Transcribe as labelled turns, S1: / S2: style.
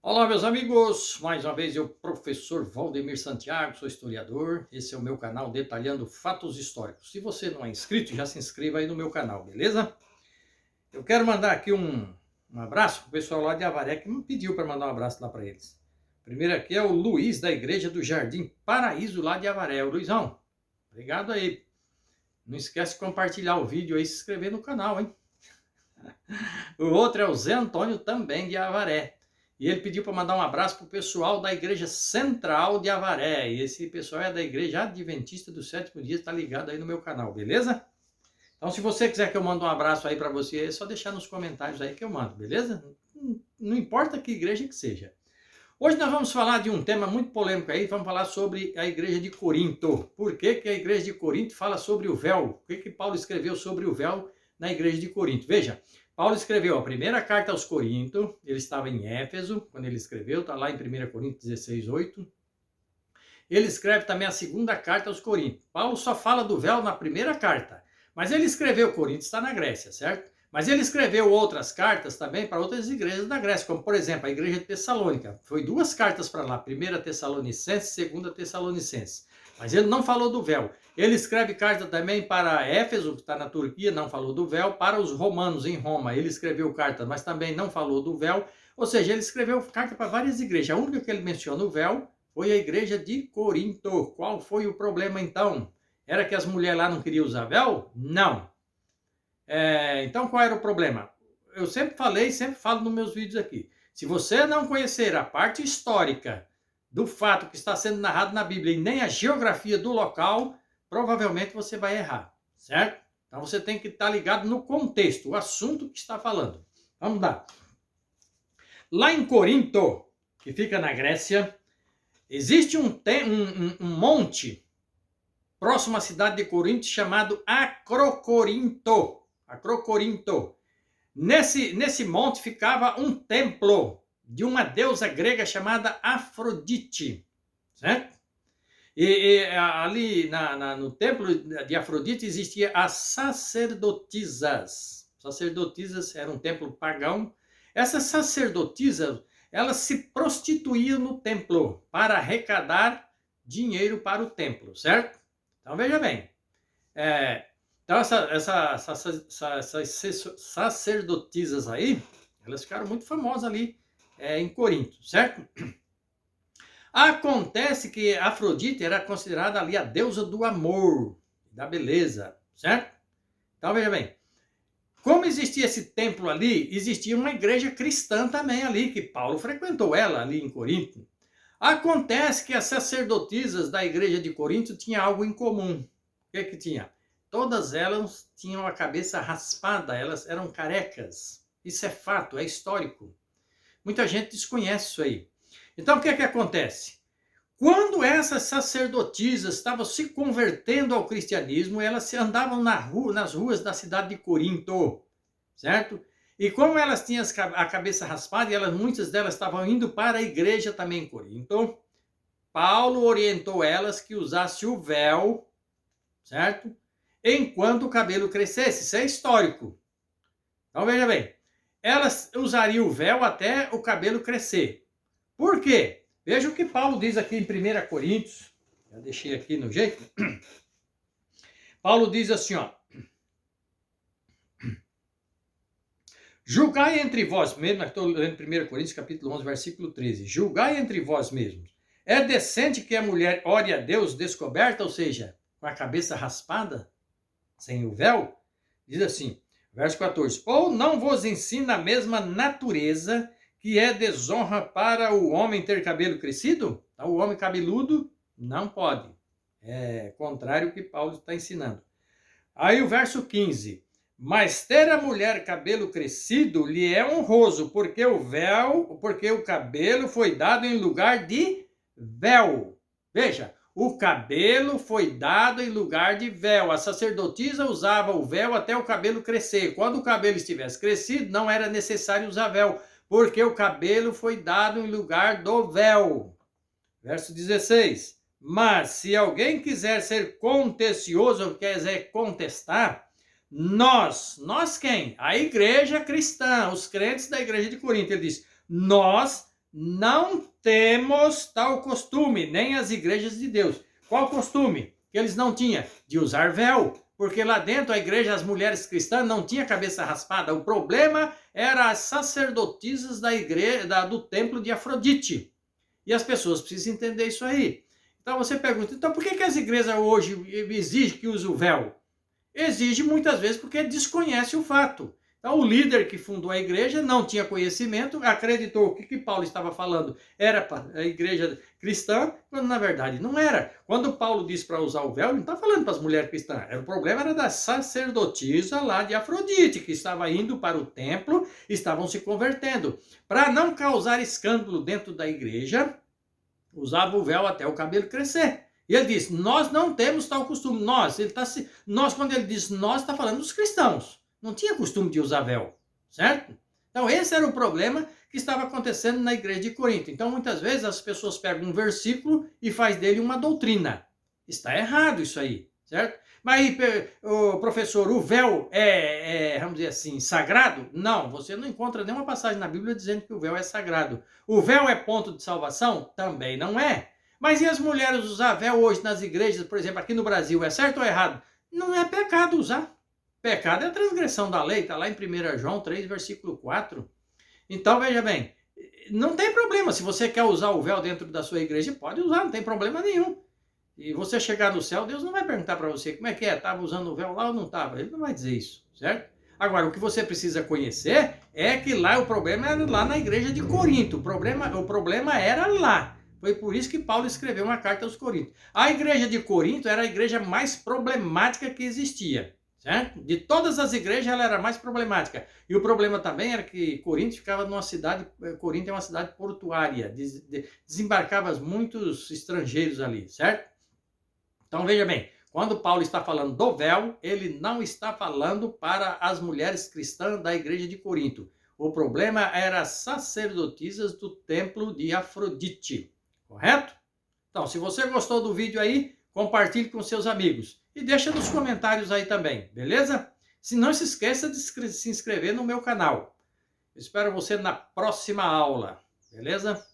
S1: Olá, meus amigos! Mais uma vez eu, professor Valdemir Santiago, sou historiador. Esse é o meu canal Detalhando Fatos Históricos. Se você não é inscrito, já se inscreva aí no meu canal, beleza? Eu quero mandar aqui um abraço pro pessoal lá de Avaré, que me pediu para mandar um abraço lá para eles. Primeiro aqui é o Luiz, da Igreja do Jardim Paraíso, lá de Avaré. O Luizão, obrigado aí. Não esquece de compartilhar o vídeo aí e se inscrever no canal, hein? O outro é o Zé Antônio, também de Avaré. E ele pediu para mandar um abraço para o pessoal da Igreja Central de Avaré. E esse pessoal é da Igreja Adventista do Sétimo Dia, está ligado aí no meu canal, beleza? Então, se você quiser que eu mande um abraço aí para você, é só deixar nos comentários aí que eu mando, beleza? Não importa que igreja que seja. Hoje nós vamos falar de um tema muito polêmico aí, vamos falar sobre a Igreja de Corinto. Por que a Igreja de Corinto fala sobre o véu? O que Paulo escreveu sobre o véu na Igreja de Corinto? Veja, Paulo escreveu a primeira carta aos Coríntios, ele estava em Éfeso, quando ele escreveu, está lá em 1 Coríntios 16, 8. Ele escreve também a segunda carta aos Coríntios. Paulo só fala do véu na primeira carta, mas ele escreveu, Coríntios está na Grécia, certo? Mas ele escreveu outras cartas também para outras igrejas da Grécia, como por exemplo a igreja de Tessalônica. Foi duas cartas para lá, 1 Tessalonicenses, 2 Tessalonicenses. Mas ele não falou do véu. Ele escreve carta também para Éfeso, que está na Turquia, não falou do véu. Para os romanos em Roma, ele escreveu carta, mas também não falou do véu. Ou seja, ele escreveu carta para várias igrejas. A única que ele menciona o véu foi a igreja de Corinto. Qual foi o problema então? Era que as mulheres lá não queriam usar véu? Não. Então qual era o problema? Eu sempre falei, sempre falo nos meus vídeos aqui. Se você não conhecer a parte histórica do fato que está sendo narrado na Bíblia e nem a geografia do local, provavelmente você vai errar, certo? Então você tem que estar ligado no contexto, o assunto que está falando. Vamos lá. Lá em Corinto, que fica na Grécia, existe um monte próximo à cidade de Corinto chamado Acrocorinto. Acrocorinto. Nesse monte ficava um templo de uma deusa grega chamada Afrodite, certo? E ali no templo de Afrodite existia as sacerdotisas. Sacerdotisas era um templo pagão. Essas sacerdotisas, elas se prostituíam no templo para arrecadar dinheiro para o templo, certo? Então veja bem. Então essas sacerdotisas aí, elas ficaram muito famosas ali em Corinto, certo? Acontece que Afrodite era considerada ali a deusa do amor, da beleza, certo? Então veja bem, como existia esse templo ali, existia uma igreja cristã também ali, que Paulo frequentou ela ali em Corinto. Acontece que as sacerdotisas da igreja de Corinto tinham algo em comum. O que tinha? Todas elas tinham a cabeça raspada, elas eram carecas. Isso é fato, é histórico. Muita gente desconhece isso aí. Então, o que acontece? Quando essas sacerdotisas estavam se convertendo ao cristianismo, elas andavam nas ruas da cidade de Corinto, certo? E como elas tinham a cabeça raspada, e muitas delas estavam indo para a igreja também em Corinto, Paulo orientou elas que usasse o véu, certo? Enquanto o cabelo crescesse. Isso é histórico. Então, veja bem. Elas usariam o véu até o cabelo crescer. Por quê? Veja o que Paulo diz aqui em 1 Coríntios. Já deixei aqui no jeito. Paulo diz assim, ó. Julgai entre vós mesmos, estou lendo 1 Coríntios capítulo 11, versículo 13. Julgai entre vós mesmos. É decente que a mulher ore a Deus descoberta, ou seja, com a cabeça raspada, sem o véu? Diz assim, verso 14. Ou não vos ensina a mesma natureza que é desonra para o homem ter cabelo crescido? Então, o homem cabeludo não pode. É contrário ao que Paulo está ensinando. Aí o verso 15. Mas ter a mulher cabelo crescido lhe é honroso, porque o cabelo foi dado em lugar de véu. Veja, o cabelo foi dado em lugar de véu. A sacerdotisa usava o véu até o cabelo crescer. Quando o cabelo estivesse crescido, não era necessário usar véu, porque o cabelo foi dado em lugar do véu. Verso 16. Mas se alguém quiser ser contencioso, quer dizer contestar, nós quem? A igreja cristã, os crentes da igreja de Corinto. Ele diz, nós não temos tal costume, nem as igrejas de Deus. Qual costume que eles não tinham? De usar véu. Porque lá dentro a igreja, as mulheres cristãs não tinham cabeça raspada. O problema era as sacerdotisas da igreja, do templo de Afrodite. E as pessoas precisam entender isso aí. Então você pergunta, então por que as igrejas hoje exigem que use o véu? Exige muitas vezes porque desconhece o fato. Então, o líder que fundou a igreja não tinha conhecimento, acreditou que o que Paulo estava falando era para a igreja cristã, quando na verdade não era. Quando Paulo disse para usar o véu, ele não está falando para as mulheres cristãs. O problema era da sacerdotisa lá de Afrodite, que estava indo para o templo, estavam se convertendo. Para não causar escândalo dentro da igreja, usava o véu até o cabelo crescer. E ele diz, nós não temos tal costume. Nós, quando ele diz nós, está falando dos cristãos. Não tinha costume de usar véu, certo? Então esse era o problema que estava acontecendo na igreja de Corinto. Então muitas vezes as pessoas pegam um versículo e faz dele uma doutrina. Está errado isso aí, certo? Mas aí, professor, o véu vamos dizer assim, sagrado? Não, você não encontra nenhuma passagem na Bíblia dizendo que o véu é sagrado. O véu é ponto de salvação? Também não é. Mas e as mulheres usar véu hoje nas igrejas, por exemplo, aqui no Brasil, é certo ou errado? Não é pecado usar. Pecado é a transgressão da lei, está lá em 1 João 3, versículo 4. Então, veja bem, não tem problema. Se você quer usar o véu dentro da sua igreja, pode usar, não tem problema nenhum. E você chegar no céu, Deus não vai perguntar para você como é que é, estava usando o véu lá ou não estava. Ele não vai dizer isso, certo? Agora, o que você precisa conhecer é que lá o problema era lá na igreja de Corinto. O problema era lá. Foi por isso que Paulo escreveu uma carta aos Coríntios. A igreja de Corinto era a igreja mais problemática que existia. Certo? De todas as igrejas, ela era mais problemática. E o problema também era que Corinto ficava numa cidade, Corinto é uma cidade portuária, desembarcava muitos estrangeiros ali, certo? Então veja bem, quando Paulo está falando do véu, ele não está falando para as mulheres cristãs da igreja de Corinto. O problema era as sacerdotisas do templo de Afrodite, correto? Então, se você gostou do vídeo aí, compartilhe com seus amigos. E deixa nos comentários aí também, beleza? Não se esqueça de se inscrever no meu canal. Eu espero você na próxima aula, beleza?